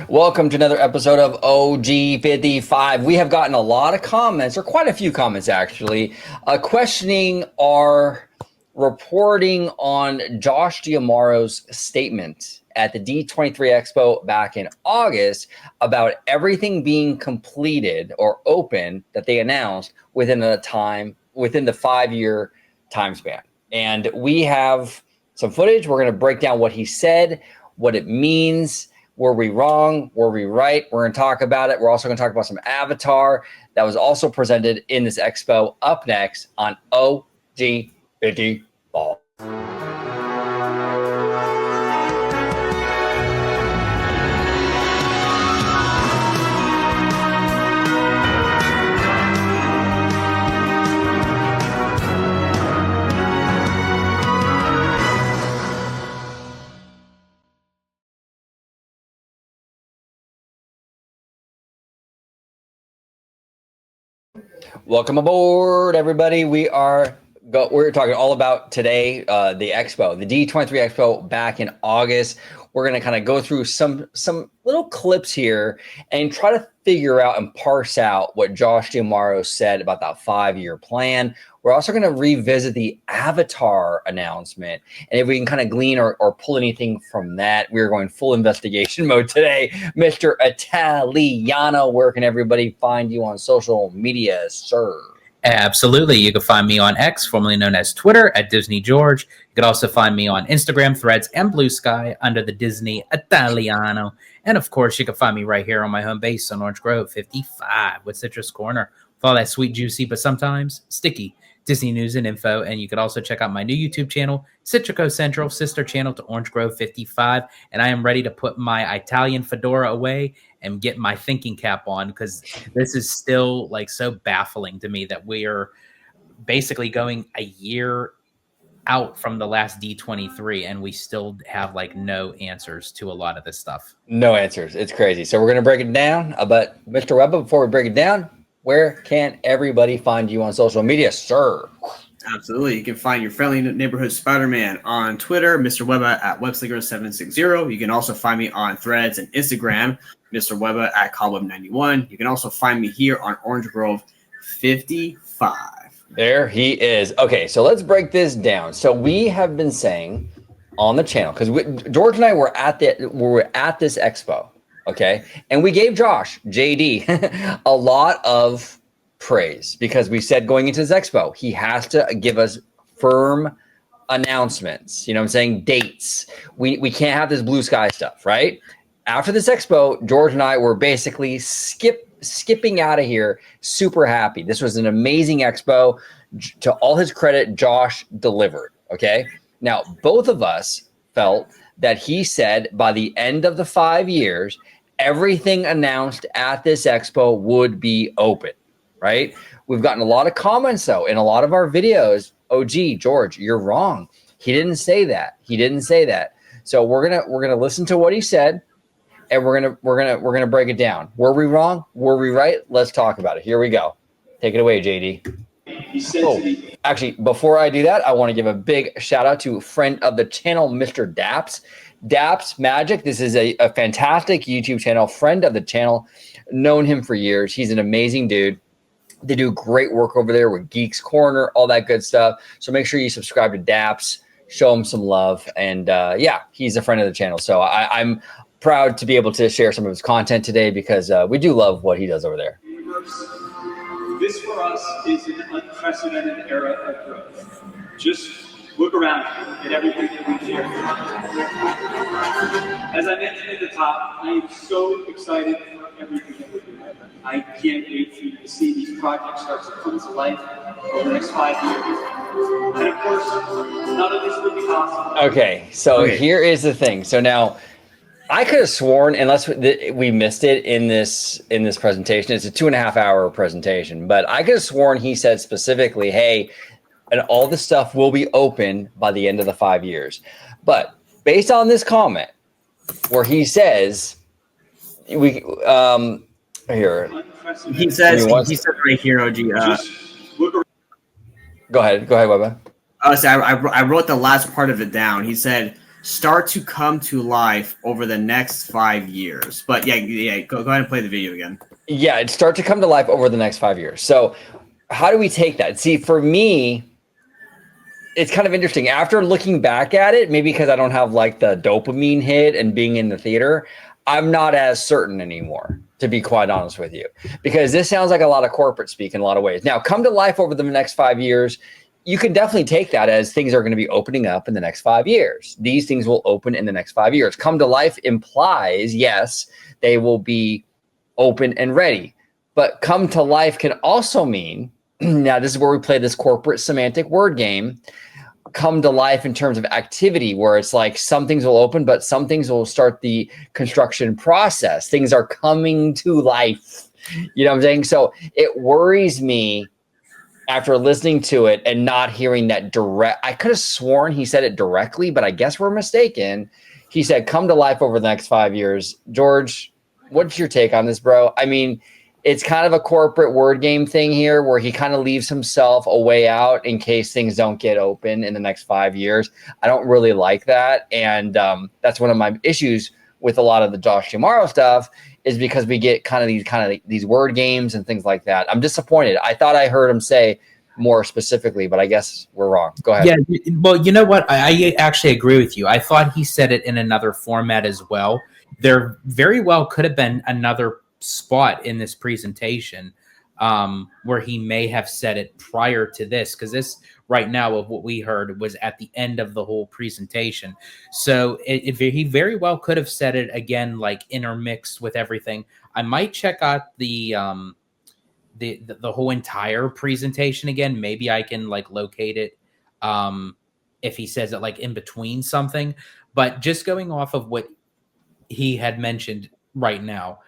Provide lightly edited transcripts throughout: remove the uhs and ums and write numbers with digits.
Welcome to another episode of OG55. We have gotten a lot of comments, or quite a few comments actually, questioning our reporting on Josh D'Amaro's statement at the D23 Expo back in August about everything being completed or open that they announced within the 5-year time span. And we have some footage. We're going to break down what he said, what it means. Were we wrong? Were we right? We're going to talk about it. We're also going to talk about some Avatar that was also presented in this expo up next on OG55. Welcome aboard, everybody. We're talking all about today, the expo, the D23 Expo back in August. We're going to kind of go through some little clips here and try to figure out and parse out what Josh D'Amaro said about that 5-year plan. We're also going to revisit the Avatar announcement. And if we can kind of glean or pull anything from that, we're going full investigation mode today. Mr. Italiano, where can everybody find you on social media, sir? Absolutely. You can find me on X, formerly known as Twitter, at Disney George. You can also find me on Instagram, Threads, and Blue Sky under the Disney Italiano. And of course, you can find me right here on my home base on Orange Grove 55 with Citrus Corner with all that sweet, juicy, but sometimes sticky Disney news and info. And you can also check out my new YouTube channel, Citrico Central, sister channel to Orange Grove 55. And I am ready to put my Italian fedora away and get my thinking cap on, because this is still like so baffling to me that we are basically going a year out from the last D23 and we still have like no answers to a lot of this stuff. No answers. It's crazy. So we're going to break it down. But Mr. Webba, before we break it down, where can everybody find you on social media, sir? Absolutely. You can find your friendly neighborhood Spider-Man on Twitter, Mr. Webba at Webslinger760. You can also find me on Threads and Instagram, Mr. Webba at Cobweb91. You can also find me here on Orange Grove 55. There he is. Okay, so let's break this down. So we have been saying on the channel, because George and I were at this expo, okay, and we gave Josh JD a lot of praise because we said going into this expo he has to give us firm announcements, you know what I'm saying, dates. We can't have this blue sky stuff, right? After this expo, George and I were basically skipping out of here super happy. This was an amazing expo. To all his credit, Josh delivered, okay? Now both of us felt that he said by the end of the 5 years everything announced at this expo would be open. Right? We've gotten a lot of comments though in a lot of our videos. Oh, gee, George, you're wrong. He didn't say that. He didn't say that. So we're gonna listen to what he said, and we're gonna break it down. Were we wrong? Were we right? Let's talk about it. Here we go. Take it away, JD. Actually, before I do that, I want to give a big shout out to friend of the channel, Mr. Daps. Daps Magic. This is a fantastic YouTube channel, friend of the channel. Known him for years. He's an amazing dude. They do great work over there with Geeks Corner, all that good stuff. So make sure you subscribe to Daps, show him some love. And yeah, he's a friend of the channel. So I'm proud to be able to share some of his content today because we do love what he does over there. This for us is an unprecedented era of growth. Just look around at everything that we've shared. As I mentioned at the top, I am so excited for everything that we're doing. I can't wait for you to see these projects start to come to life over the next 5 years. And of course, none of this would be possible. Okay, so here is the thing. So now, I could have sworn, unless we missed it in this presentation, it's a 2.5 hour presentation, but I could have sworn he said specifically, hey, and all this stuff will be open by the end of the 5 years. But based on this comment, where he says, here. He says right here, OG. Go ahead, Webba. I wrote the last part of it down. He said, start to come to life over the next 5 years. But yeah, go ahead and play the video again. Yeah, it start to come to life over the next 5 years. So how do we take that? See, for me, it's kind of interesting. After looking back at it, maybe because I don't have like the dopamine hit and being in the theater, I'm not as certain anymore, to be quite honest with you, because this sounds like a lot of corporate speak in a lot of ways. Now, come to life over the next 5 years, you can definitely take that as things are going to be opening up in the next 5 years. These things will open in the next 5 years. Come to life implies, yes, they will be open and ready. But come to life can also mean, now this is where we play this corporate semantic word game, come to life in terms of activity, where it's like some things will open, but some things will start the construction process. Things are coming to life. You know what I'm saying? So it worries me after listening to it and not hearing that direct. I could have sworn he said it directly, but I guess we're mistaken. He said, come to life over the next 5 years. George, what's your take on this, bro? I mean, it's kind of a corporate word game thing here where he kind of leaves himself a way out in case things don't get open in the next 5 years. I don't really like that. And that's one of my issues with a lot of the Josh Tomorrow stuff, is because we get these word games and things like that. I'm disappointed. I thought I heard him say more specifically, but I guess we're wrong. Go ahead. Yeah, well, you know what? I actually agree with you. I thought he said it in another format as well. There very well could have been another spot in this presentation where he may have said it prior to this, because this right now of what we heard was at the end of the whole presentation. So he very well could have said it again, like intermixed with everything. I might check out the whole entire presentation again. Maybe I can like locate it if he says it like in between something. But just going off of what he had mentioned right now,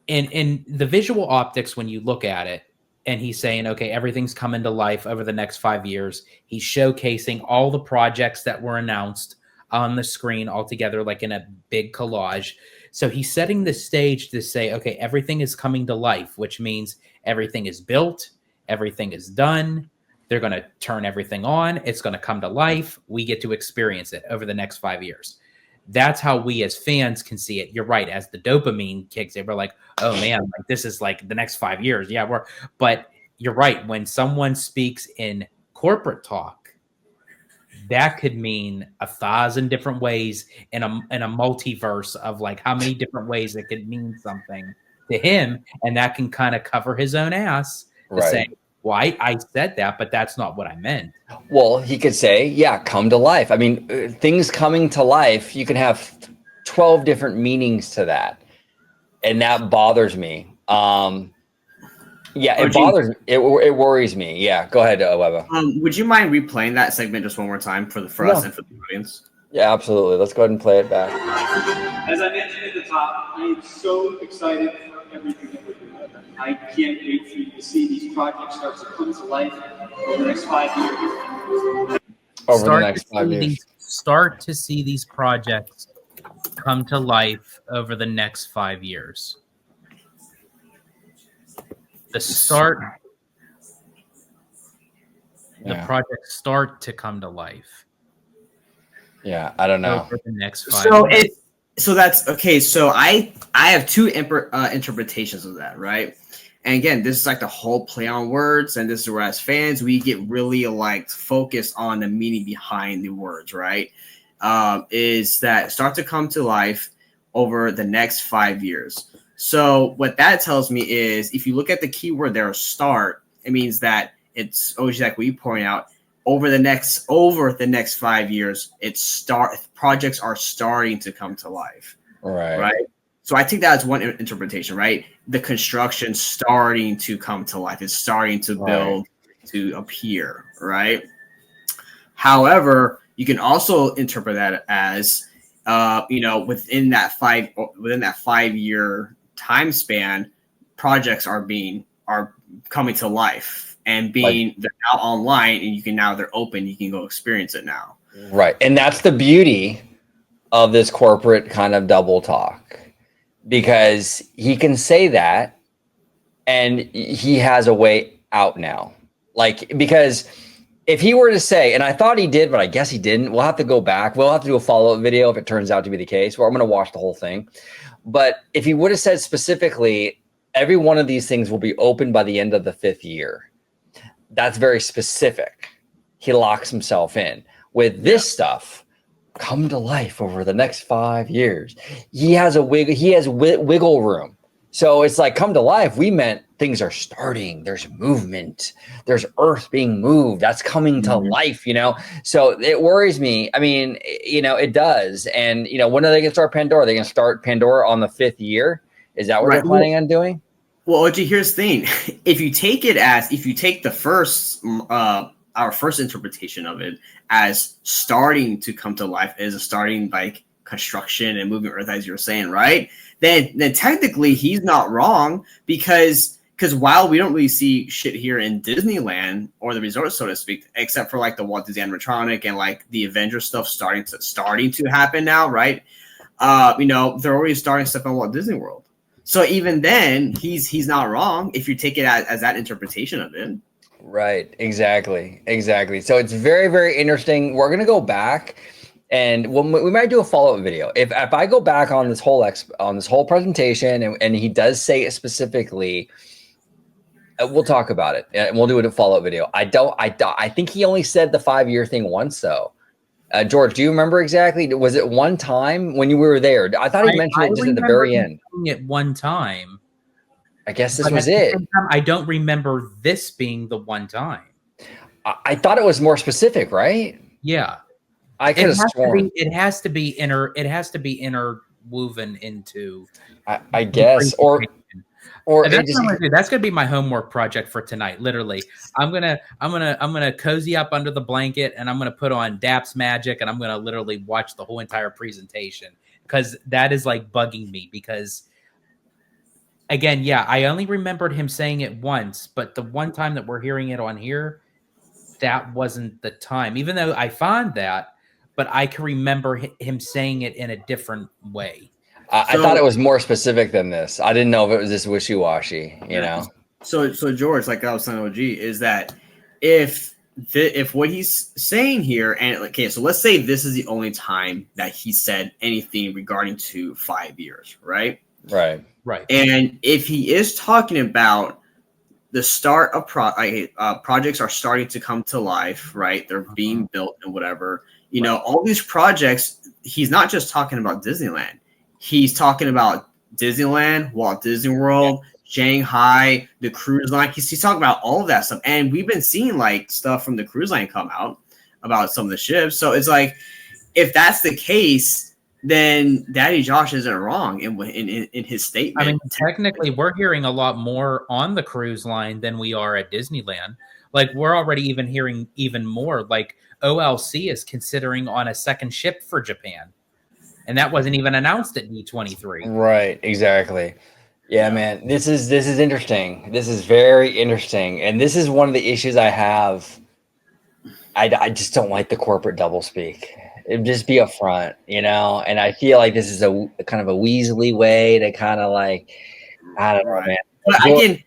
in the visual optics, when you look at it, and he's saying, okay, everything's coming to life over the next 5 years. He's showcasing all the projects that were announced on the screen all together, like in a big collage. So he's setting the stage to say, okay, everything is coming to life, which means everything is built, everything is done. They're going to turn everything on. It's going to come to life. We get to experience it over the next 5 years. That's how we as fans can see it. You're right. As the dopamine kicks in, we're like, oh man, like this is like the next 5 years. Yeah, but you're right. When someone speaks in corporate talk, that could mean 1,000 different ways in a multiverse of like how many different ways it could mean something to him. And that can kind of cover his own ass to say, well, I said that, but that's not what I meant. Well, he could say, yeah, come to life. I mean, things coming to life, you can have 12 different meanings to that. And that bothers me. Yeah, it bothers me. It worries me. Yeah, go ahead, Webba. Would you mind replaying that segment just one more time for us and for the audience? Yeah, absolutely. Let's go ahead and play it back. As I mentioned at the top, I am so excited for everything that we're doing. I can't wait for you to see these projects start to come to life over the next 5 years. Start to see these projects come to life over the next 5 years. The projects start to come to life. Yeah, I don't know. Over the next 5 years. So that's okay. So I have two interpretations of that, right? And again, this is like the whole play on words, and this is where as fans we get really like focused on the meaning behind the words, right? Is that start to come to life over the next 5 years. So what that tells me is, if you look at the keyword there, start, it means that it's exactly what you point out. Over the next 5 years, projects are starting to come to life. Right. So I think that's one interpretation, right? The construction starting to come to life. It's starting to build, to appear, right? However, you can also interpret that as, within that 5 year time span, projects are coming to life and they're now online, and they're open. You can go experience it now. Right. And that's the beauty of this corporate kind of double talk, because he can say that and he has a way out now. Like, because if he were to say, and I thought he did, but I guess he didn't. We'll have to go back. We'll have to do a follow-up video if it turns out to be the case. Well, I'm going to watch the whole thing. But if he would have said specifically, every one of these things will be open by the end of the 5th year, that's very specific. He locks himself in. With this stuff, come to life over the next 5 years. He has wiggle room. So it's like come to life. We meant things are starting. There's movement. There's earth being moved. That's coming to life, you know? So it worries me. I mean, you know, it does. And, you know, when are they going to start Pandora? Are they going to start Pandora on the 5th year? Is that what they're planning on doing? Well, OG, here's the thing. If you take the first, our first interpretation of it as starting to come to life, as a starting like construction and moving earth, as you were saying, right? Then technically he's not wrong because while we don't really see shit here in Disneyland or the resort, so to speak, except for like the Walt Disney animatronic and like the Avengers stuff starting to happen now, right? You know, they're already starting stuff on Walt Disney World. So even then, he's not wrong if you take it as that interpretation of it. Right. Exactly. So it's very, very interesting. We're going to go back. And we might do a follow-up video. If I go back on this whole presentation and he does say it specifically, we'll talk about it and we'll do a follow-up video. I think he only said the 5-year thing once though. George, do you remember exactly? Was it one time when you were there? I thought he mentioned it just at the very end. At one time. I guess this was it. I don't remember this being the one time. I thought it was more specific, right? Yeah. I could have sworn it has to be interwoven into. I guess, or that's gonna be my homework project for tonight. Literally, I'm gonna cozy up under the blanket and I'm gonna put on Daps Magic and I'm gonna literally watch the whole entire presentation because that is like bugging me. Because again, yeah, I only remembered him saying it once, but the one time that we're hearing it on here, that wasn't the time. Even though I found that. But I can remember him saying it in a different way. I thought it was more specific than this. I didn't know if it was this wishy-washy, you know? So George, like I was saying, OG, is that if what he's saying here, and okay, so let's say this is the only time that he said anything regarding to 5 years, right? Right. And if he is talking about the start of projects are starting to come to life, right? They're being built and whatever. You know, all these projects, he's not just talking about Disneyland. He's talking about Disneyland, Walt Disney World, Shanghai, the cruise line. He's talking about all of that stuff. And we've been seeing like stuff from the cruise line come out about some of the ships. So it's like, if that's the case, then Daddy Josh isn't wrong in his statement. I mean, technically, we're hearing a lot more on the cruise line than we are at Disneyland. Like, we're already even hearing even more. Like, OLC is considering on a second ship for Japan. And that wasn't even announced at D23. Right, exactly. Yeah, man, this is interesting. This is very interesting. And this is one of the issues I have. I just don't like the corporate doublespeak. It'd just be upfront, you know? And I feel like this is a kind of a Weasley way to kind of like, I don't know, man. But I can.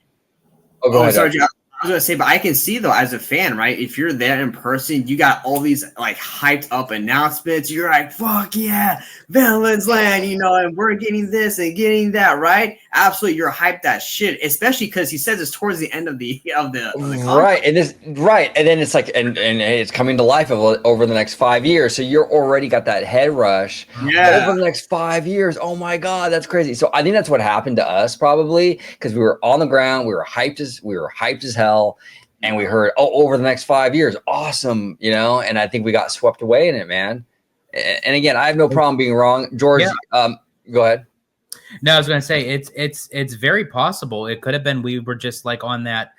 Go ahead. Sorry, John. I was gonna say, but I can see though, as a fan, right? If you're there in person, you got all these like hyped up announcements. You're like, "Fuck yeah, VillainsLand," you know, and we're getting this and getting that, right? Absolutely, you're hyped that shit, especially because he says it's towards the end of the right, and then it's like, and it's coming to life over the next 5 years. So you're already got that head rush. Yeah, over the next 5 years. Oh my god, that's crazy. So I think that's what happened to us probably because we were on the ground, we were hyped as hell. And we heard, over the next 5 years, awesome, you know. And I think we got swept away in it, man. And again, I have no problem being wrong. George, go ahead. No, I was going to say it's very possible. It could have been we were just like on that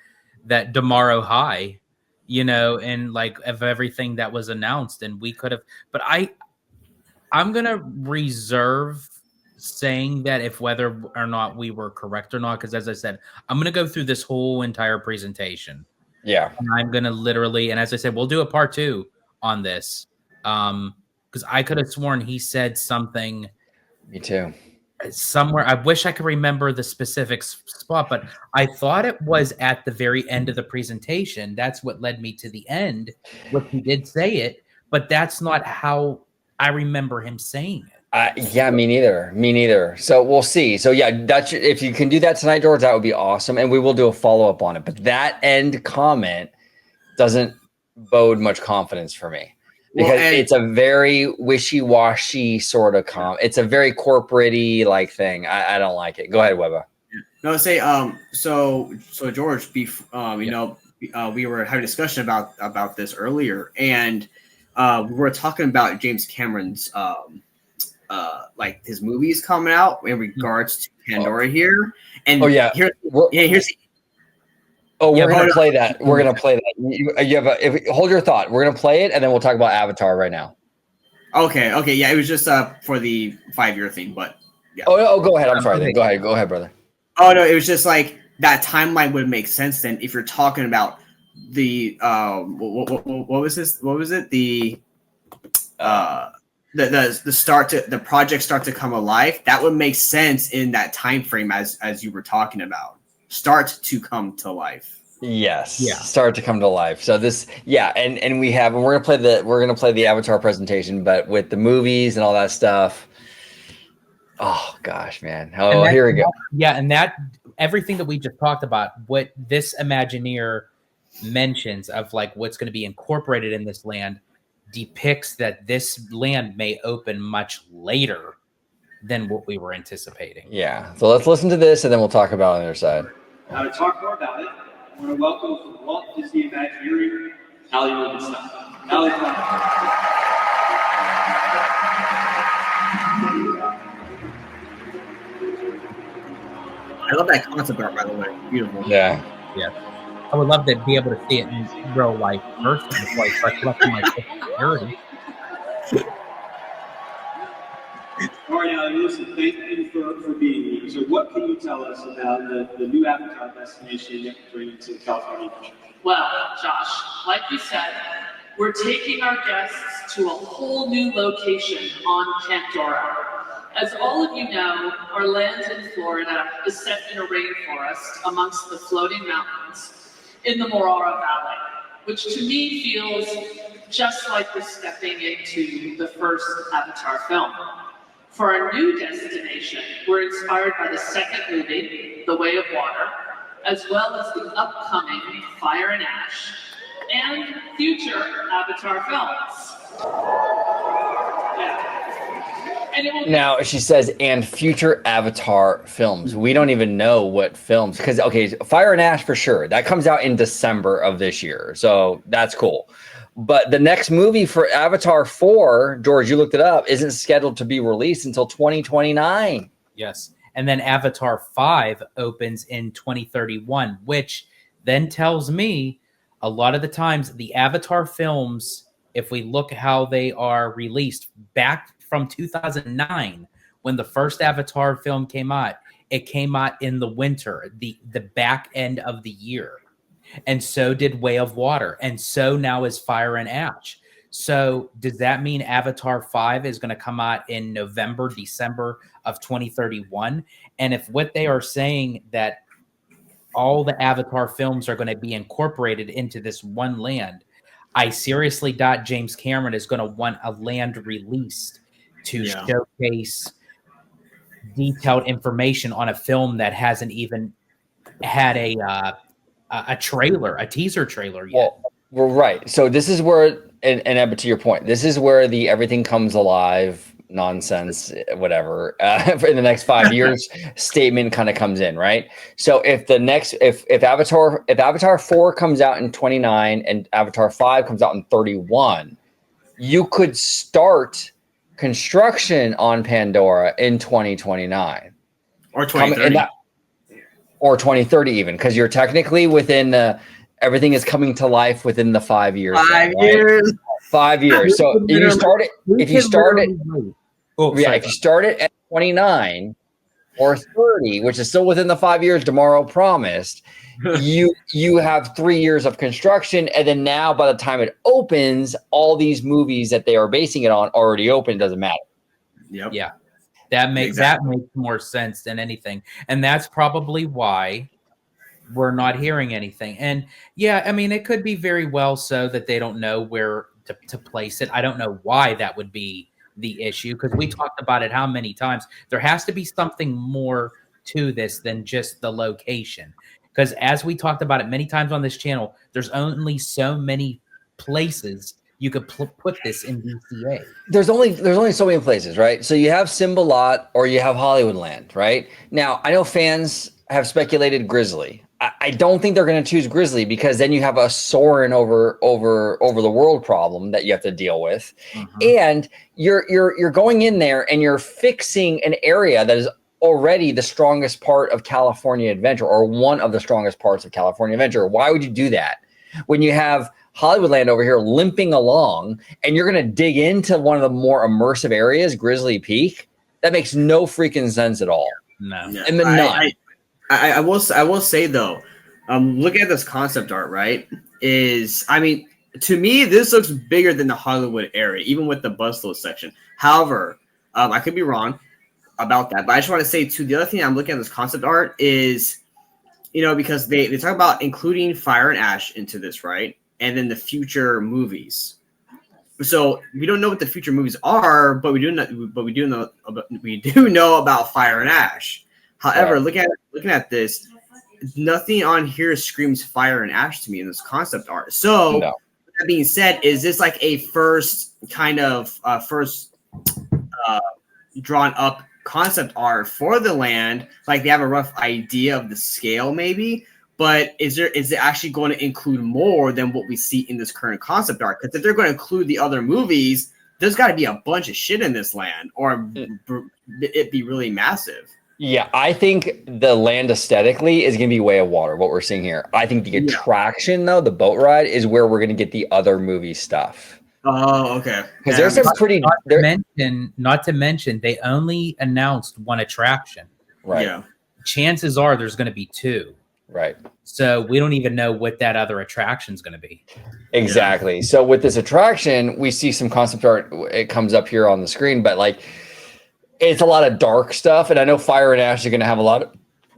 tomorrow high, you know, and like of everything that was announced, and we could have. But I'm going to reserve saying that if whether or not we were correct or not, because as I said, I'm going to go through this whole entire presentation. Yeah. And I'm going to literally, and as I said, we'll do a part 2 on this. Because I could have sworn he said something. Me too. somewhere. I wish I could remember the specific spot, but I thought it was at the very end of the presentation. That's what led me to the end, which he did say it, but that's not how I remember him saying it. Yeah, me neither. Me neither. So we'll see. So yeah, if you can do that tonight, George, that would be awesome, and we will do a follow up on it. But that end comment doesn't bode much confidence for me because it's a very wishy washy sort of It's a very corporate-y like thing. I don't like it. Go ahead, Webba. No, say so George, you know, we were having a discussion about this earlier, and we were talking about James Cameron's like his movies coming out in regards to Pandora here. And here's we're gonna play that. We're gonna play that. Hold your thought. We're gonna play it, and then we'll talk about Avatar right now. Okay, yeah. It was just for the 5-year thing, but yeah. Oh, go ahead. I'm sorry. Then. Go ahead, brother. Oh no, it was just like that timeline would make sense then if you're talking about the what was this? What was it? The project start to come alive. That would make sense in that time frame as you were talking about. Start to come to life. Yes. Yeah. Start to come to life. So this, and we're gonna play the Avatar presentation, but with the movies and all that stuff. Oh gosh, man. Oh, here we go. Yeah, and that everything that we just talked about, what this Imagineer mentions of like what's going to be incorporated in this land depicts that this land may open much later than what we were anticipating. Yeah. So let's listen to this and then we'll talk about it on the other side. Now to talk more about it, I want to welcome from Walt Disney Imagineering, Ali Rubenstein. Ali, I love that concept art, by the way. Beautiful. Yeah. I would love to be able to see it in real life first before I start collecting my security. All right, now listen, thank you for being here. So what can you tell us about the new Avatar destination that you're bringing to California? Well, Josh, like you said, we're taking our guests to a whole new location on Pandora. As all of you know, our land in Florida is set in a rainforest amongst the floating mountains in the Morara Valley, which to me feels just like we're stepping into the first Avatar film. For our new destination, we're inspired by the second movie, The Way of Water, as well as the upcoming Fire and Ash, and future Avatar films. Now she says, and future Avatar films. We don't even know what films, because Fire and Ash for sure. That comes out in December of this year, so that's cool. But the next movie for Avatar 4, George, you looked it up, isn't scheduled to be released until 2029. Yes, and then Avatar 5 opens in 2031, which then tells me a lot of the times the Avatar films, if we look how they are released back from 2009, when the first Avatar film came out, it came out in the winter, the back end of the year. And so did Way of Water. And so now is Fire and Ash. So does that mean Avatar 5 is going to come out in November, December of 2031? And if what they are saying that all the Avatar films are going to be incorporated into this one land, I seriously doubt James Cameron is going to want a land released to showcase detailed information on a film that hasn't even had a trailer, a teaser trailer yet. Well, right. So this is where, and Ebba, to your point, this is where the everything comes alive nonsense, whatever, in the next 5 years statement kind of comes in, right? So if Avatar 4 comes out in 29 and Avatar 5 comes out in 31, you could start construction on Pandora in 2029 or 2030 or 2030 even, because you're technically within everything is coming to life within the 5 years. 5 years. 5 years. So if you start it at 29 or 30, which is still within the 5 years tomorrow promised, you have 3 years of construction, and then now by the time it opens, all these movies that they are basing it on already open. Doesn't matter. Yep. Yeah. That makes more sense than anything. And that's probably why we're not hearing anything. And yeah, I mean, it could be very well so that they don't know where to place it. I don't know why that would be the issue, because we talked about it how many times. There has to be something more to this than just the location. Because as we talked about it many times on this channel, there's only so many places you could put this in DCA. There's only so many places, right? So you have Simba Lot or you have Hollywoodland, right? Now, I know fans have speculated Grizzly. I don't think they're going to choose Grizzly, because then you have a soaring over the world problem that you have to deal with, and you're going in there and you're fixing an area that is already the strongest part of California Adventure, or one of the strongest parts of California Adventure. Why would you do that when you have Hollywoodland over here limping along, and you're going to dig into one of the more immersive areas, Grizzly Peak? That makes no freaking sense at all. No, and then none. I will say though, looking at this concept art, right, I mean, to me, this looks bigger than the Hollywood area, even with the busload section. However, I could be wrong about that, but I just want to say too, the other thing I'm looking at this concept art is, because they talk about including Fire and Ash into this, right, and then the future movies. So we don't know what the future movies are, but we do know about Fire and Ash. However, looking at this, nothing on here screams Fire and Ash to me in this concept art. So that being said, is this like a first drawn up concept art for the land? Like they have a rough idea of the scale, maybe, but is it actually going to include more than what we see in this current concept art? Because if they're going to include the other movies, there's got to be a bunch of shit in this land, or it be really massive. Yeah, I think the land aesthetically is going to be way of water, what we're seeing here. I think the attraction, though, the boat ride, is where we're going to get the other movie stuff. Oh, okay. Because there's some pretty... Not to mention, they only announced one attraction. Right. Yeah. Chances are there's going to be two. Right. So we don't even know what that other attraction is going to be. Exactly. So with this attraction, we see some concept art. It comes up here on the screen, but like... it's a lot of dark stuff, and I know Fire and Ash are going to have a lot of,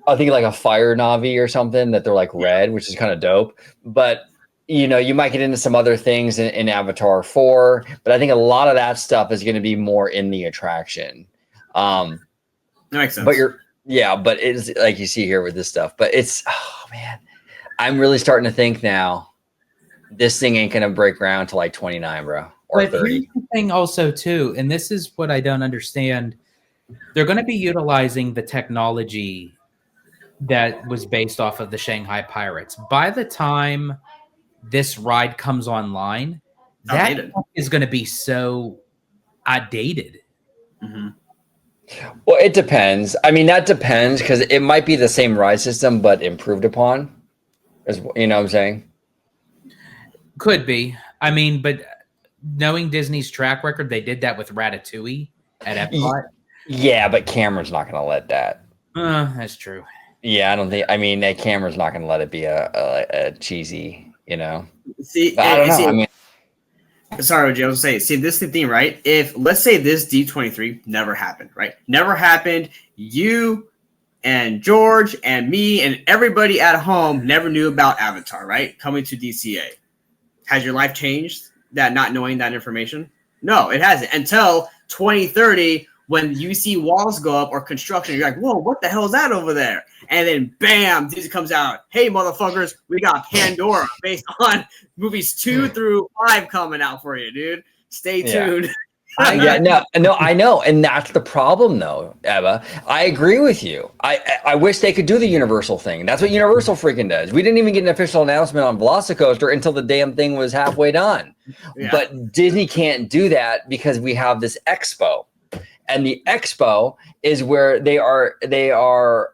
I think like a fire Navi or something that they're like red, which is kind of dope. But you might get into some other things in Avatar 4, but I think a lot of that stuff is going to be more in the attraction. That makes sense. But it's like you see here with this stuff. But it's, oh man, I'm really starting to think now this thing ain't going to break ground till like 29, bro. Or but 30. Here's the thing also too, and this is what I don't understand. They're going to be utilizing the technology that was based off of the Shanghai Pirates. By the time this ride comes online, that is going to be so outdated. Mm-hmm. Well, it depends. I mean, that depends, because it might be the same ride system, but improved upon. You know what I'm saying? Could be. I mean, but knowing Disney's track record, they did that with Ratatouille at Epcot. Yeah, but Cameron's not going to let that. That's true. Yeah, I don't think. I mean, that Cameron's not going to let it be a cheesy, See, but I don't know. I mean, sorry, Jay, I was saying. See, this is the thing, right? If let's say this D23 never happened, right? Never happened. You and George and me and everybody at home never knew about Avatar, right? Coming to DCA. Has your life changed? That not knowing that information? No, it hasn't. Until 2030. When you see walls go up or construction, you're like, whoa, what the hell is that over there? And then bam, Disney comes out. Hey, motherfuckers, we got Pandora based on movies 2 through 5 coming out for you, dude. Stay tuned. No, I know. And that's the problem, though, Eva. I agree with you. I wish they could do the Universal thing. That's what Universal freaking does. We didn't even get an official announcement on Velocicoaster until the damn thing was halfway done. Yeah. But Disney can't do that because we have this expo. And the expo is where they are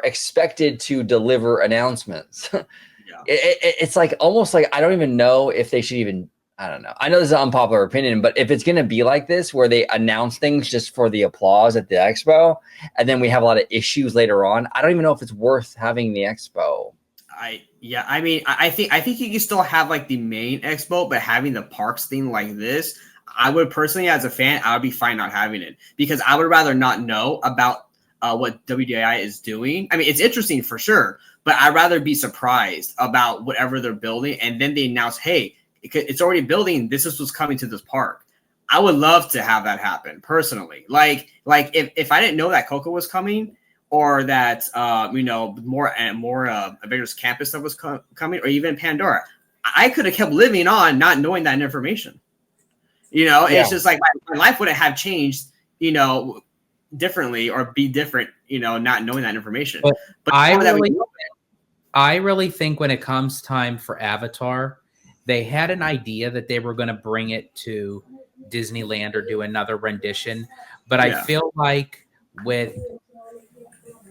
expected to deliver announcements. It's like almost like I don't even know if they should even. I don't know. I know this is an unpopular opinion, but if it's going to be like this, where they announce things just for the applause at the expo, and then we have a lot of issues later on, I don't even know if it's worth having the expo. I think you can still have like the main expo, but having the parks thing like this. I would personally, as a fan, I would be fine not having it because I would rather not know about what WDI is doing. I mean, it's interesting for sure, but I'd rather be surprised about whatever they're building, and then they announce, "Hey, it's already building. This is what's coming to this park." I would love to have that happen personally. Like if I didn't know that Coco was coming, or that more Avengers Campus stuff was coming, or even Pandora, I could have kept living on not knowing that information. It's just like my life wouldn't have changed, differently or be different, not knowing that information. But I really think when it comes time for Avatar, they had an idea that they were going to bring it to Disneyland or do another rendition. But I feel like with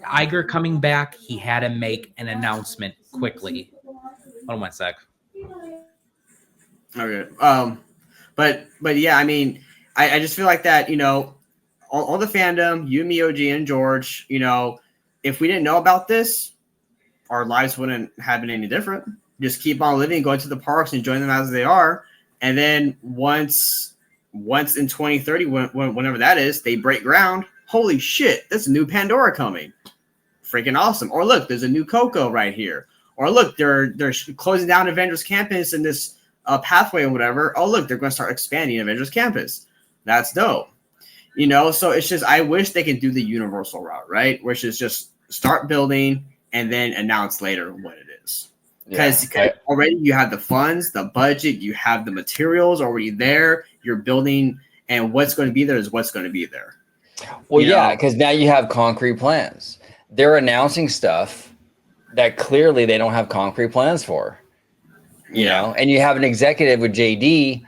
Iger coming back, he had to make an announcement quickly. Hold on one sec. Okay. But yeah, I mean, I just feel like that, all the fandom, you, me, OG, and George, if we didn't know about this, our lives wouldn't have been any different. Just keep on living, going to the parks, enjoying them as they are. And then once in 2030, whenever that is, they break ground. Holy shit, there's a new Pandora coming. Freaking awesome. Or look, there's a new Coco right here. Or look, they're closing down Avengers Campus in this pathway or whatever. Oh, look, they're going to start expanding Avengers Campus. That's dope. So it's just, I wish they could do the universal route, right? Which is just start building and then announce later what it is. Because already you have the funds, the budget, you have the materials already there. You're building, and what's going to be there is what's going to be there. Well, because now you have concrete plans. They're announcing stuff that clearly they don't have concrete plans for. And you have an executive with JD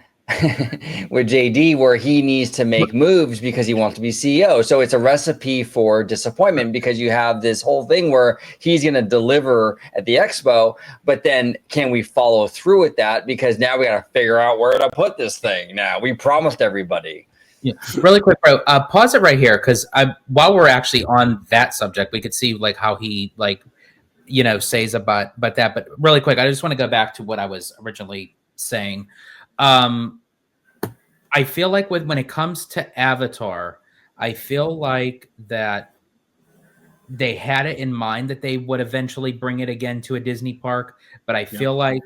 where he needs to make moves because he wants to be CEO. So it's a recipe for disappointment because you have this whole thing where he's going to deliver at the expo, but then can we follow through with that? Because now we got to figure out where to put this thing. Now we promised everybody. Yeah, really quick, bro. Pause it right here because while we're actually on that subject, we could see like how he says about that. But really quick, I just want to go back to what I was originally saying. I feel like when it comes to Avatar, I feel like that they had it in mind that they would eventually bring it again to a Disney park. But I feel like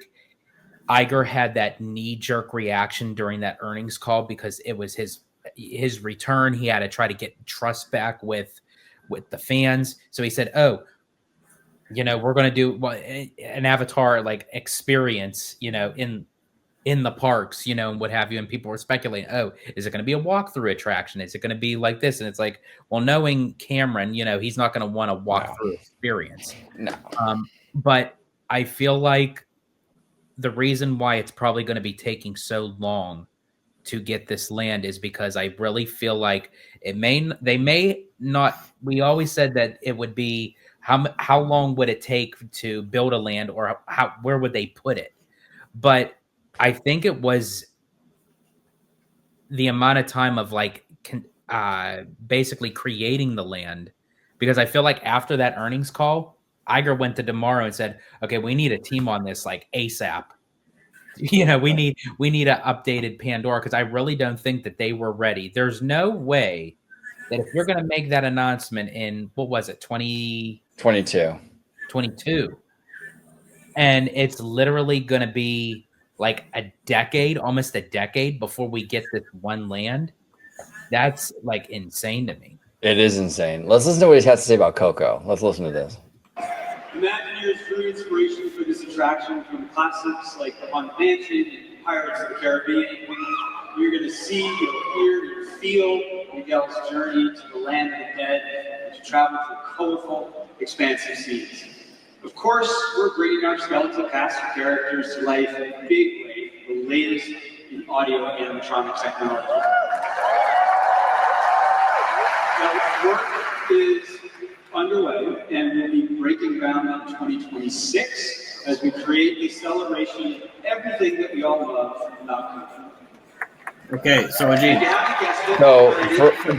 Iger had that knee-jerk reaction during that earnings call because it was his return. He had to try to get trust back with the fans. So he said, we're going to do an Avatar like experience, in the parks, and what have you. And people were speculating, is it going to be a walkthrough attraction? Is it going to be like this? And it's like, well, knowing Cameron, he's not going to want a walkthrough experience. No. But I feel like the reason why it's probably going to be taking so long to get this land is because I really feel like they may not. We always said that it would be how long would it take to build a land, or where would they put it? But I think it was the amount of time of basically creating the land, because I feel like after that earnings call, Iger went to tomorrow and said, "Okay, we need a team on this like ASAP. We need an updated Pandora," because I really don't think that they were ready. There's no way that if you're going to make that announcement in, what was it, 2022, and it's literally going to be like almost a decade before we get this one land. That's like insane to me. It is insane. Let's listen to what he has to say about Coco. Let's listen to this. Imagineers drew inspiration for this attraction from classics like The Haunted Mansion and Pirates of the Caribbean. You're going to see, you'll hear, you'll feel Miguel's journey to the land of the dead and to travel through colorful, expansive scenes. Of course, we're bringing our skeletal cast of characters to life in a big way, the latest in audio animatronic technology. Now, work is underway, and we'll be breaking ground in 2026 as we create a celebration of everything that we all love about Coco. Okay, so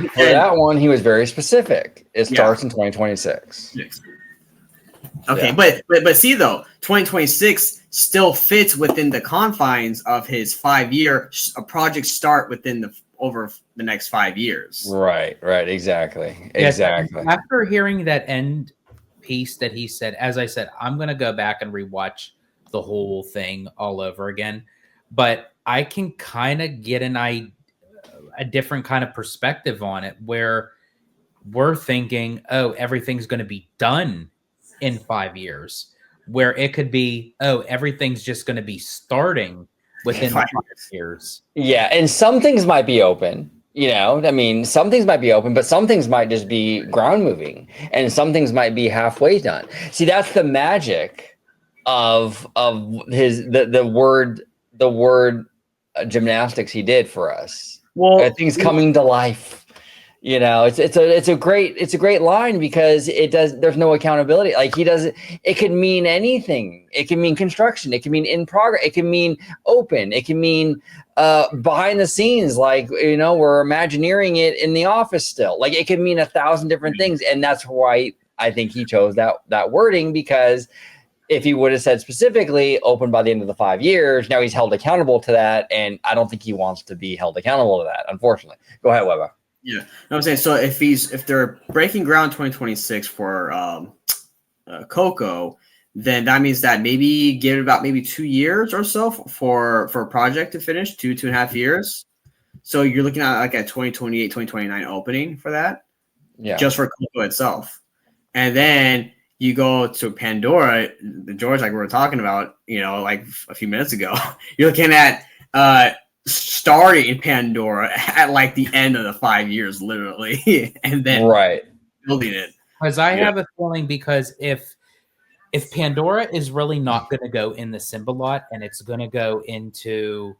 for that one, he was very specific. It starts in 2026. Yes. Okay, Yeah. but see though, 2026 still fits within the confines of his 5-year project start within over the next 5 years. Right. Exactly. Yes, Exactly. after hearing that end piece that he said, as I said, I'm going to go back and rewatch the whole thing all over again. But I can kind of get a different kind of perspective on it where we're thinking, oh, everything's going to be done in 5 years, where it could be, oh, everything's just going to be starting within 5 years. Yeah, and some things might be open. I mean, some things might be open, but some things might just be ground moving, and some things might be halfway done. See, that's the magic of the word gymnastics he did for us. Well, Things coming to life. It's a great line because there's no accountability. Like it could mean anything. It can mean construction. It can mean in progress. It can mean open. It can mean behind the scenes. Like, we're imagineering it in the office still. Like it can mean 1,000 different things. And that's why I think he chose that wording, because if he would have said specifically open by the end of the 5 years, now he's held accountable to that. And I don't think he wants to be held accountable to that, unfortunately. Go ahead, Webba. Yeah, I'm saying, so if they're breaking ground 2026 for Coco, then that means that maybe give it about maybe 2 years or so for a project to finish, 2.5 years. So you're looking at like a 2028, 2029 opening for that, just for Coco itself. And then you go to Pandora, the George, like we were talking about, like a few minutes ago, you're looking at starting in Pandora at like the end of the 5 years, literally, and then building it. Because I have a feeling, because if Pandora is really not going to go in the Simba lot and it's going to go into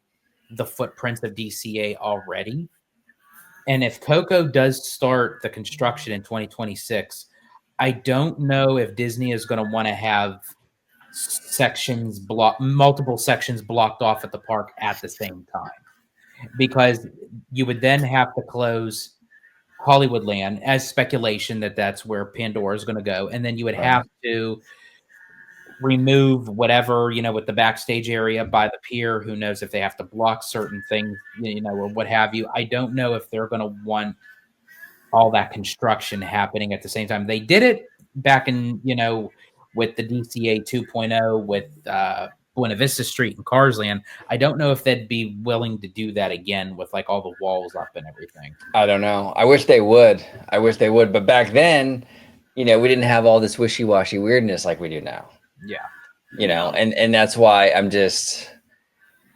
the footprints of DCA already, and if Coco does start the construction in 2026, I don't know if Disney is going to want to have multiple sections blocked off at the park at the same time, because you would then have to close Hollywoodland as speculation that that's where Pandora is going to go, and then you would have to remove whatever, with the backstage area by the pier. Who knows if they have to block certain things, or what have you. I don't know if they're going to want all that construction happening at the same time. They did it back in, with the DCA 2.0 with Buena Vista Street and Carsland. I don't know if they'd be willing to do that again with like all the walls up and everything. I don't know. I wish they would. But back then, we didn't have all this wishy-washy weirdness like we do now. Yeah. And that's why I'm just,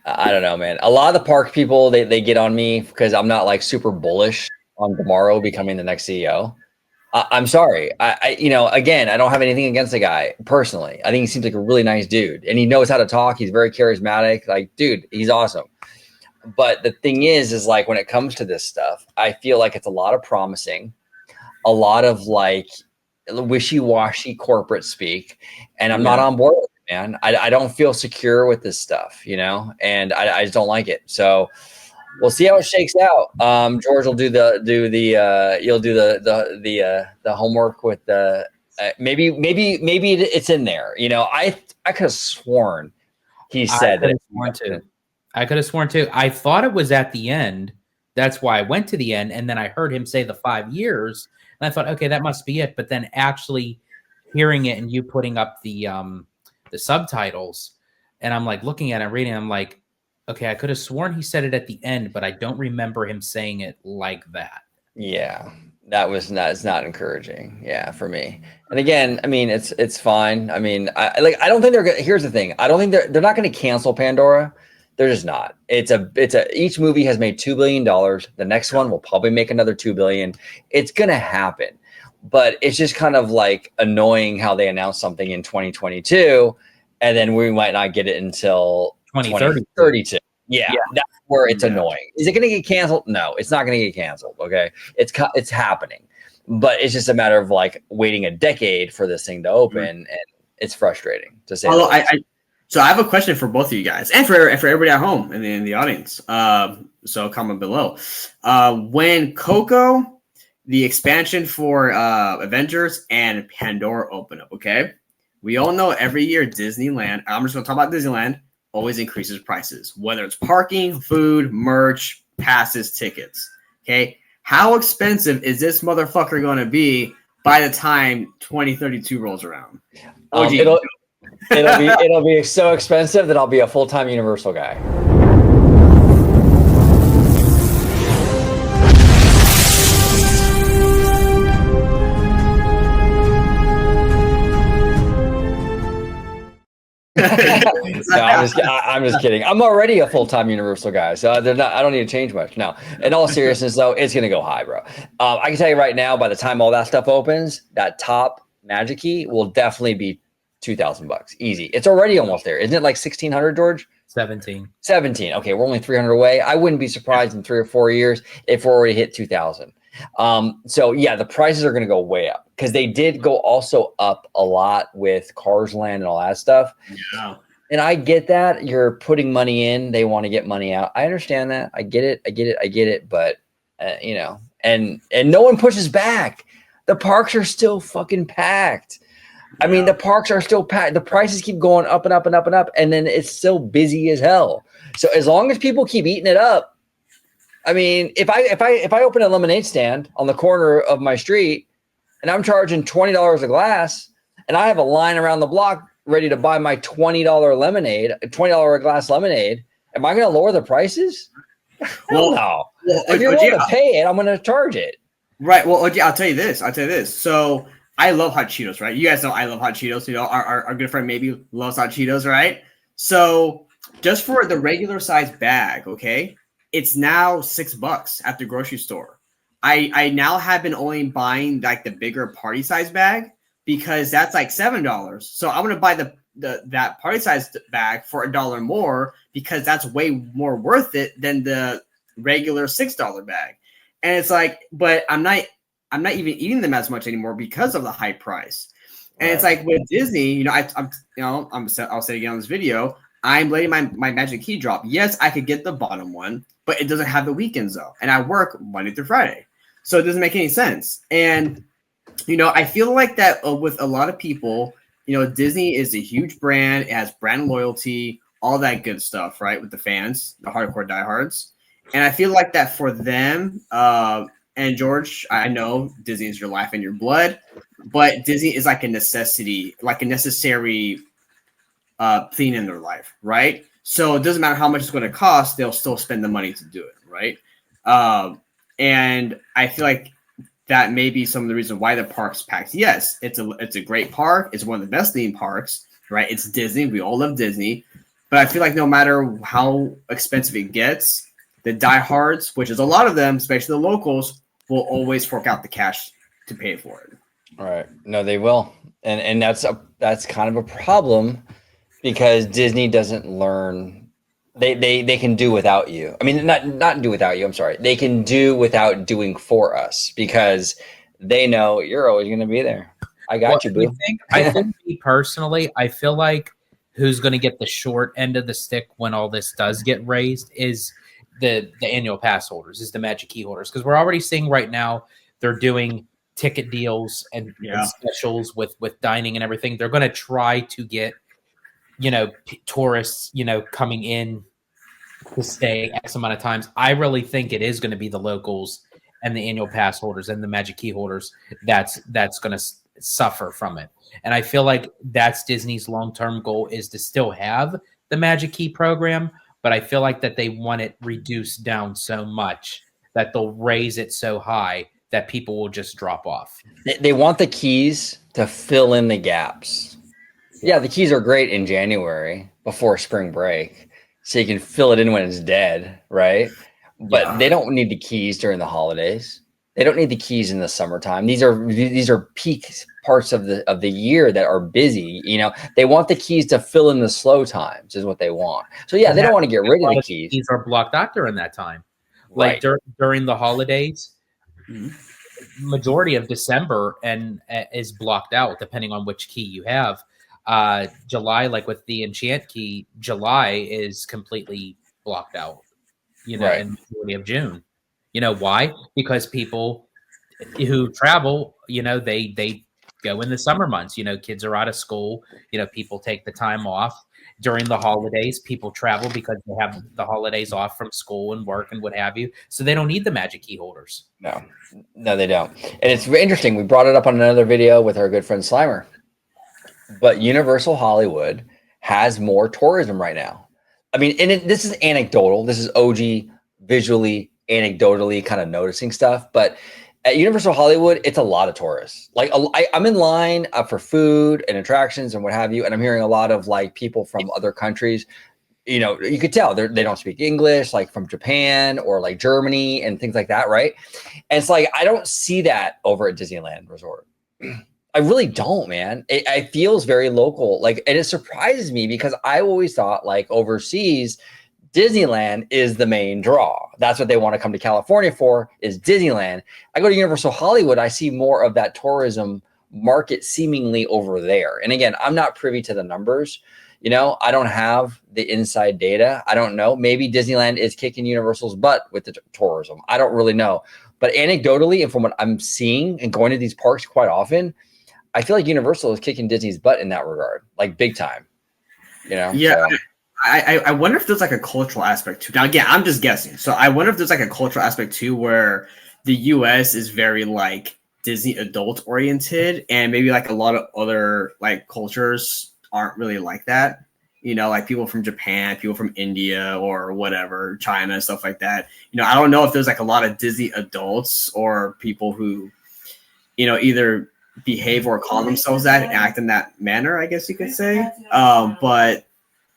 I don't know, man. A lot of the park people, they get on me because I'm not like super bullish on tomorrow becoming the next CEO. I'm sorry. Again, I don't have anything against the guy personally. I think he seems like a really nice dude, and he knows how to talk. He's very charismatic. Like, dude, he's awesome. But the thing is like when it comes to this stuff, I feel like it's a lot of promising, a lot of like wishy-washy corporate speak, and I'm not on board with it, man. I don't feel secure with this stuff, and I just don't like it. So we'll see how it shakes out. George will do the homework with the maybe it's in there. I could have sworn he said that. I could have sworn too. I thought it was at the end. That's why I went to the end, and then I heard him say the 5 years, and I thought, okay, that must be it. But then actually hearing it and you putting up the subtitles, and I'm like looking at it, reading, I'm like, okay, I could have sworn he said it at the end, but I don't remember him saying it like that. Yeah, it's not encouraging. Yeah, for me. And again, I mean, it's fine. I mean, I don't think here's the thing. I don't think they're not going to cancel Pandora. They're just not. Each movie has made $2 billion. The next one will probably make another $2 billion. It's going to happen, but it's just kind of like annoying how they announced something in 2022 and then we might not get it until 2032. Yeah, that's where it's annoying. Is it going to get canceled? No, it's not going to get canceled. Okay, it's happening, but it's just a matter of like waiting a decade for this thing to open, and it's frustrating to say. Although so I have a question for both of you guys, and for everybody at home and in the audience. So comment below. When Coco, the expansion for Avengers and Pandora open up, okay, We all know every year Disneyland, I'm just going to talk about Disneyland, always increases prices, whether it's parking, food, merch, passes, tickets. Okay. How expensive is this motherfucker going to be by the time 2032 rolls around? It'll be so expensive that I'll be a full-time Universal guy. No, I'm just kidding. I'm already a full-time Universal guy, so I don't need to change much. No, in all seriousness, though, it's gonna go high, bro. I can tell you right now, by the time all that stuff opens, that top Magic Key will definitely be $2,000 easy. It's already almost there, isn't it? Like 1,600, George? 17. Okay, we're only 300 away. I wouldn't be surprised in 3 or 4 years if we're already hit 2,000. So yeah, the prices are going to go way up because they did go also up a lot with Cars Land and all that stuff. Yeah. And I get that you're putting money in, they want to get money out. I understand that. I get it. But you know, and no one pushes back. The parks are still fucking packed. I mean, the parks are still packed. The prices keep going up and up and up and up, and then it's still busy as hell. So as long as people keep eating it up, I mean, if I open a lemonade stand on the corner of my street and I'm charging $20 a glass, and I have a line around the block ready to buy my $20 lemonade, $20 a glass lemonade, am I going to lower the prices? Well, no. If you're willing to pay it, I'm going to charge it. Right. Well, OG, I'll tell you this. So I love hot Cheetos, right? You guys know I love hot Cheetos. You know, our good friend maybe loves hot Cheetos, right? So just for the regular size bag, okay, it's now $6 at the grocery store. I now have been only buying like the bigger party size bag because that's like $7. So I'm gonna buy that party size bag for $1 more because that's way more worth it than the regular $6 bag. And it's like, but I'm not even eating them as much anymore because of the high price. And It's like with Disney, you know, I'll say again on this video, I'm letting my Magic Key drop. Yes, I could get the bottom one, but it doesn't have the weekends though. And I work Monday through Friday. So it doesn't make any sense. And, you know, I feel like that with a lot of people, you know, Disney is a huge brand. It has brand loyalty, all that good stuff, right? With the fans, the hardcore diehards. And I feel like that for them, and George, I know Disney is your life and your blood, but Disney is like a necessity, like a necessary thing in their life, right? So it doesn't matter how much it's going to cost, they'll still spend the money to do it, right? And I feel like that may be some of the reasons why the park's packed. Yes, it's a great park. It's one of the best theme parks, right? It's Disney. We all love Disney. But I feel like no matter how expensive it gets, the diehards, which is a lot of them, especially the locals, will always fork out the cash to pay for it. All right. No, they will. And that's kind of a problem because Disney doesn't learn. They can do without you. I mean, not do without you. I'm sorry. They can do without doing for us because they know you're always going to be there. I got you, boo. I think me personally, I feel like who's going to get the short end of the stick when all this does get raised is the annual pass holders, is the Magic Key holders. Because we're already seeing right now they're doing ticket deals and specials with dining and everything. They're going to try to get, you know, tourists, you know, coming in to stay X amount of times. I really think it is going to be the locals and the annual pass holders and the Magic Key holders that's going to suffer from it. And I feel like that's Disney's long-term goal, is to still have the Magic Key program, but I feel like that they want it reduced down so much that they'll raise it so high that people will just drop off. They want the keys to fill in the gaps. Yeah, the keys are great in January before spring break, so you can fill it in when it's dead, right? But they don't need the keys during the holidays. They don't need the keys in the summertime. These are peak parts of the year that are busy. You know, they want the keys to fill in the slow times is what they want. So yeah, they don't want to get rid of the keys. Keys are blocked out during that time. Like during the holidays, majority of December and is blocked out depending on which key you have. July, like with the enchant key, July is completely blocked out, you know, in the majority of June. You know why? Because people who travel, you know, they go in the summer months. Kids are out of school. People take the time off during the holidays. People travel because they have the holidays off from school and work and what have you. So they don't need the magic key holders. No, they don't. And it's interesting. We brought it up on another video with our good friend Slimer. But Universal Hollywood has more tourism right now. I mean, and this is anecdotal. This is OG visually, anecdotally kind of noticing stuff. But at Universal Hollywood, it's a lot of tourists. Like I'm in line for food and attractions and what have you. And I'm hearing a lot of like people from other countries. You could tell they don't speak English, like from Japan or like Germany and things like that, right? And it's like, I don't see that over at Disneyland Resort. I really don't, man. It feels very local. Like, and it surprises me because I always thought like overseas, Disneyland is the main draw. That's what they want to come to California for, is Disneyland. I go to Universal Hollywood, I see more of that tourism market seemingly over there. And again, I'm not privy to the numbers. I don't have the inside data. I don't know. Maybe Disneyland is kicking Universal's butt with the tourism. I don't really know. But anecdotally, and from what I'm seeing and going to these parks quite often, I feel like Universal is kicking Disney's butt in that regard, like big time. Yeah. So. I wonder if there's like a cultural aspect too. Now, again, I'm just guessing. So I wonder if there's like a cultural aspect too, where the US is very like Disney adult oriented, and maybe like a lot of other like cultures aren't really like that. Like people from Japan, people from India or whatever, China, stuff like that. I don't know if there's like a lot of Disney adults or people who, either behave or call themselves that and act in that manner, I guess you could say. But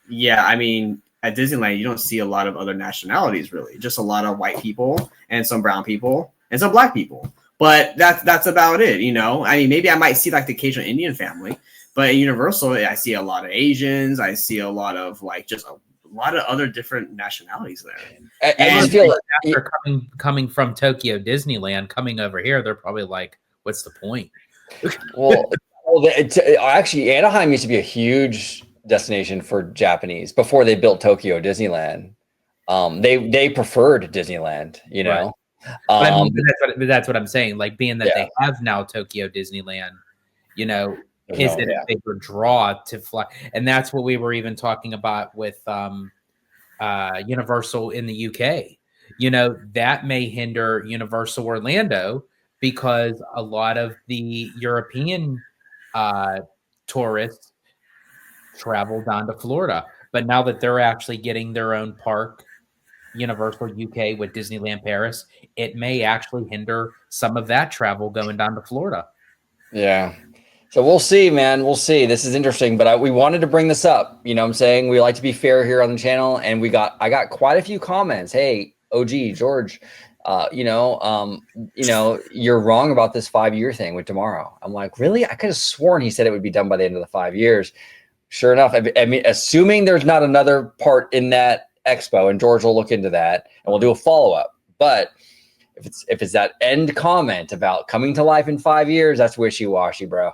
yeah, I mean, at Disneyland, you don't see a lot of other nationalities, really. Just a lot of white people and some brown people and some black people. But that's about it, I mean, maybe I might see like the occasional Indian family, but at Universal, I see a lot of Asians. I see a lot of like just a lot of other different nationalities there. I just feel like after coming from Tokyo Disneyland, coming over here, they're probably like, "What's the point?" Well, actually, Anaheim used to be a huge destination for Japanese before they built Tokyo Disneyland. They preferred Disneyland, Right. But I mean, that's what I'm saying. Like, being that they have now Tokyo Disneyland, is it a bigger draw to fly? And that's what we were even talking about with Universal in the UK. That may hinder Universal Orlando because a lot of the European tourists travel down to Florida. But now that they're actually getting their own park, Universal UK with Disneyland Paris, it may actually hinder some of that travel going down to Florida. Yeah. So we'll see, man. We'll see. This is interesting, but we wanted to bring this up. What I'm saying? We like to be fair here on the channel, and I got quite a few comments. Hey, OG George, you're wrong about this 5-year thing with tomorrow. I'm like, really? I could have sworn he said it would be done by the end of the 5 years. Sure enough, I mean, assuming there's not another part in that expo, and George will look into that, and we'll do a follow-up. But if it's that end comment about coming to life in 5 years, that's wishy-washy, bro.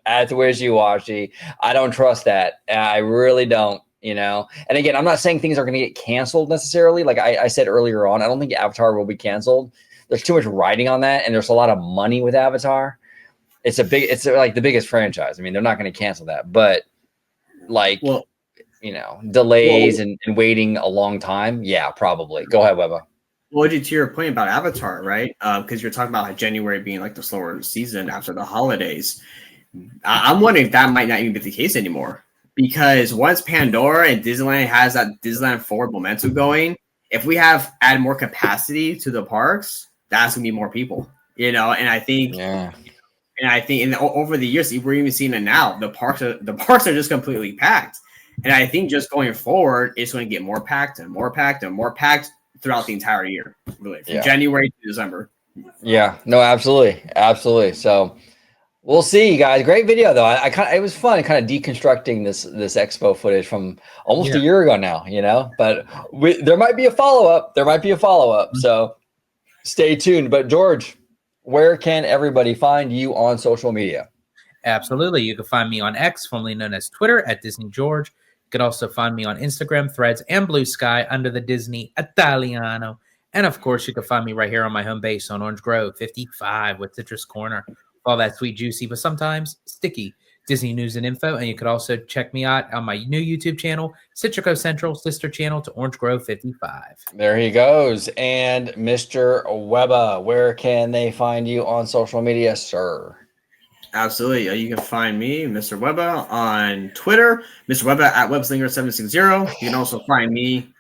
That's wishy-washy. I don't trust that. I really don't, And again, I'm not saying things are going to get canceled necessarily. Like I said earlier on, I don't think Avatar will be canceled. There's too much writing on that, and there's a lot of money with Avatar. It's like the biggest franchise. I mean, they're not going to cancel that, but delays and waiting a long time. Yeah, probably. Go ahead, Webba. Well, to your point about Avatar, right? Because you're talking about January being like the slower season after the holidays. I'm wondering if that might not even be the case anymore. Because once Pandora and Disneyland has that Disneyland Forward momentum going, if we add more capacity to the parks, that's gonna be more people. And I think, over the years, we're even seeing it now. The parks are just completely packed. And I think just going forward, it's going to get more packed and more packed and more packed throughout the entire year, really, from January to December. Yeah, no, absolutely. So we'll see, you guys. Great video, though. It was fun, kind of deconstructing this expo footage from almost a year ago now. But there might be a follow up. So stay tuned. But George, where can everybody find you on social media? Absolutely, you can find me on X, formerly known as Twitter, at Disney George. You can also find me on Instagram, Threads, and Blue Sky under the Disney Italiano. And of course, you can find me right here on my home base on Orange Grove 55 with Citrus Corner. all that sweet, juicy, but sometimes sticky Disney news and info. And you could also check me out on my new YouTube channel, Citrico Central, sister channel to Orange Grove 55. There he goes. And Mr. Webba, where can they find you on social media, sir? Absolutely. You can find me, Mr. Webba, on Twitter, Mr. Webba at Webslinger760. You can also find me.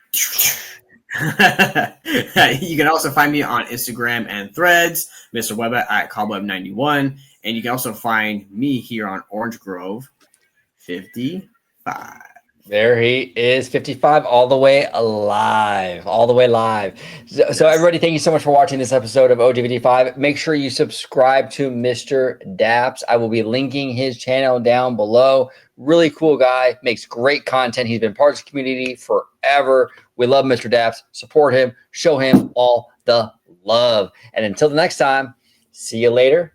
You can also find me on Instagram and Threads, Mr. Webba at Cobweb91. And you can also find me here on Orange Grove 55. There he is, 55, all the way alive, all the way live. So everybody, thank you so much for watching this episode of OGVD5. Make sure you subscribe to Mr. Daps. I will be linking his channel down below. Really cool guy, makes great content. He's been part of the community forever. We love Mr. Daps. Support him, show him all the love. And until the next time, see you later,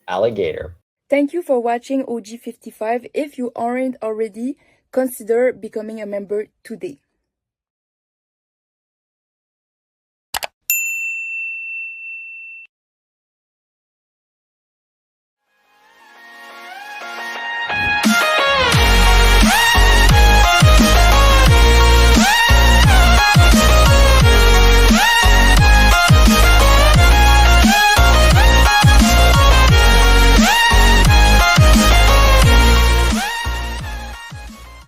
alligator. Thank you for watching OG55. If you aren't already, consider becoming a member today.